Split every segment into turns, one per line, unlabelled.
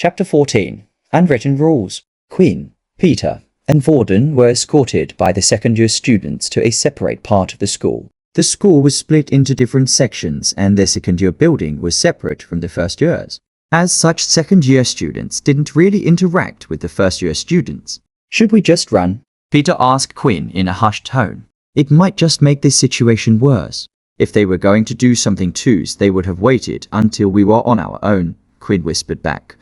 Chapter 14. Unwritten Rules. Quinn, Peter, and Vorden were escorted by the second-year students to a separate part of the school. The school was split into different sections and their second-year building was separate from the first years. As such, second-year students didn't really interact with the first-year students. "Should we just run?" Peter asked Quinn in a hushed tone. "It might just make this situation worse. If they were going to do something too, they would have waited until we were on our own," Quinn whispered back.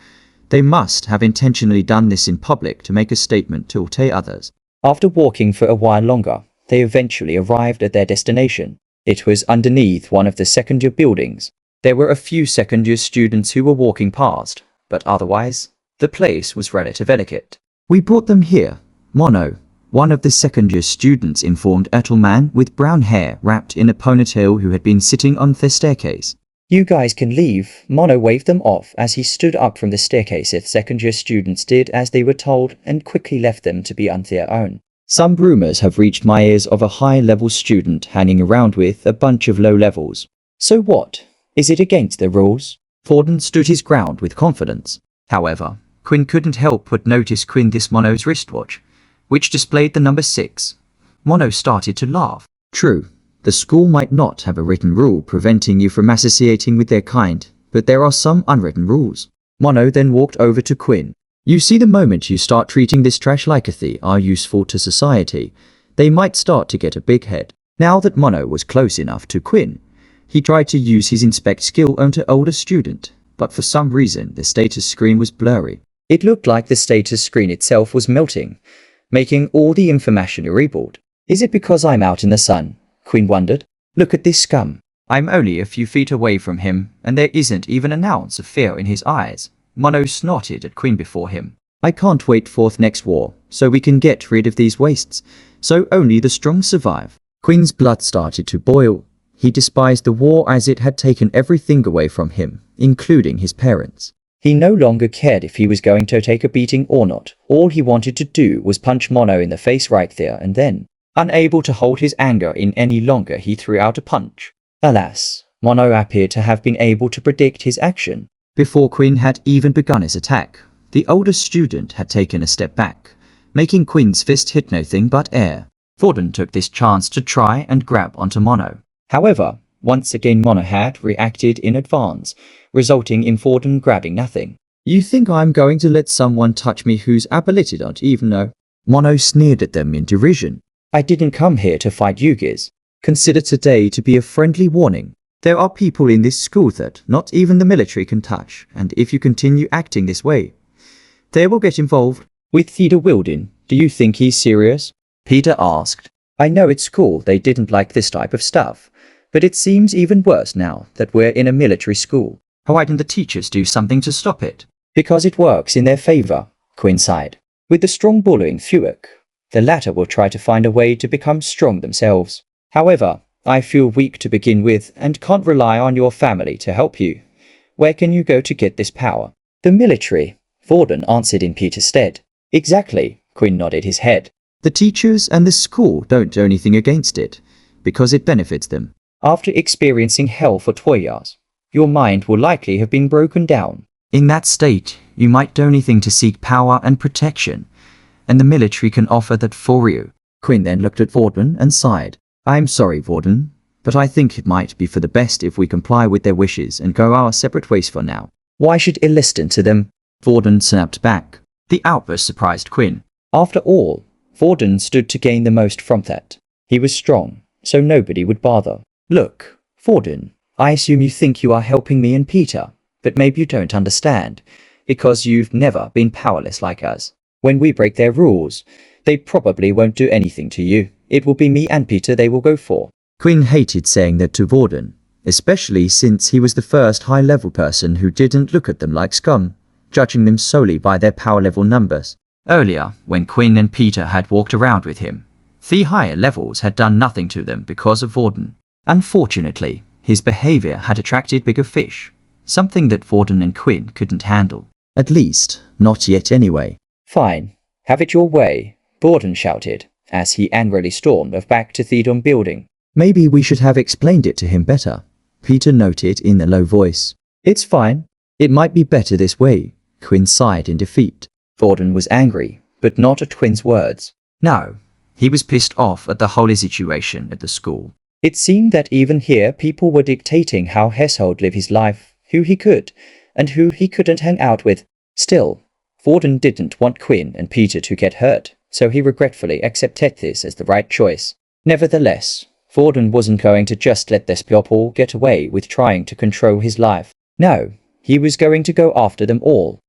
"They must have intentionally done this in public to make a statement to tell others." After walking for a while longer, they eventually arrived at their destination. It was underneath one of the second-year buildings. There were a few second-year students who were walking past, but otherwise, the place was relatively etiquette. "We brought them here, Mono," one of the second-year students informed a tall man with brown hair wrapped in a ponytail who had been sitting on the staircase. "You guys can leave," Mono waved them off as he stood up from the staircase. The second-year students did as they were told and quickly left them to be on their own. "Some rumors have reached my ears of a high-level student hanging around with a bunch of low levels. So what? Is it against the rules?" Vorden stood his ground with confidence. However, Quinn couldn't help but notice this Mono's wristwatch, which displayed the number 6. Mono started to laugh. "True. The school might not have a written rule preventing you from associating with their kind, but there are some unwritten rules." Mono then walked over to Quinn. "You see, the moment you start treating this trash like they are useful to society, they might start to get a big head." Now that Mono was close enough to Quinn, he tried to use his inspect skill on the older student, but for some reason the status screen was blurry. It looked like the status screen itself was melting, making all the information erasable. "Is it because I'm out in the sun?" Quinn wondered. "Look at this scum. I'm only a few feet away from him, and there isn't even an ounce of fear in his eyes." Mono snorted at Quinn before him. "I can't wait for the next war, so we can get rid of these wastes. So only the strong survive." Quinn's blood started to boil. He despised the war as it had taken everything away from him, including his parents. He no longer cared if he was going to take a beating or not. All he wanted to do was punch Mono in the face right there and then. Unable to hold his anger in any longer, he threw out a punch. Alas, Mono appeared to have been able to predict his action. Before Quinn had even begun his attack, the older student had taken a step back, making Quinn's fist hit nothing but air. Vorden took this chance to try and grab onto Mono. However, once again Mono had reacted in advance, resulting in Vorden grabbing nothing. "You think I'm going to let someone touch me who's ability don't even know?" Mono sneered at them in derision. "I didn't come here to fight you guys. Consider today to be a friendly warning. There are people in this school that not even the military can touch, and if you continue acting this way, they will get involved." "With Theodore Wilden, do you think he's serious?" Peter asked. "I know at school they didn't like this type of stuff, but it seems even worse now that we're in a military school. Why didn't the teachers do something to stop it?" "Because it works in their favor," Quinn sighed. "With the strong bullying Fuick, the latter will try to find a way to become strong themselves. However, I feel weak to begin with and can't rely on your family to help you. Where can you go to get this power?" "The military," Vorden answered in Peter's stead. "Exactly," Quinn nodded his head. "The teachers and the school don't do anything against it, because it benefits them. After experiencing hell for 2 years, your mind will likely have been broken down. In that state, you might do anything to seek power and protection, and the military can offer that for you." Quinn then looked at Vorden and sighed. "I'm sorry, Vorden, but I think it might be for the best if we comply with their wishes and go our separate ways for now." "Why should I listen to them?" Vorden snapped back. The outburst surprised Quinn. After all, Vorden stood to gain the most from that. He was strong, so nobody would bother. "Look, Vorden, I assume you think you are helping me and Peter, but maybe you don't understand, because you've never been powerless like us. When we break their rules, they probably won't do anything to you. It will be me and Peter they will go for." Quinn hated saying that to Vorden, especially since he was the first high-level person who didn't look at them like scum, judging them solely by their power level numbers. Earlier, when Quinn and Peter had walked around with him, the higher levels had done nothing to them because of Vorden. Unfortunately, his behavior had attracted bigger fish, something that Vorden and Quinn couldn't handle. At least, not yet anyway. "Fine, have it your way," Vorden shouted, as he angrily stormed back to the Theodore building. "Maybe we should have explained it to him better," Peter noted in a low voice. "It's fine. It might be better this way," Quinn sighed in defeat. Vorden was angry, but not at Quinn's words. No, he was pissed off at the whole situation at the school. It seemed that even here people were dictating how Heshold live his life, who he could, and who he couldn't hang out with. Still, Vorden didn't want Quinn and Peter to get hurt, so he regretfully accepted this as the right choice. Nevertheless, Vorden wasn't going to just let this people get away with trying to control his life. No, he was going to go after them all.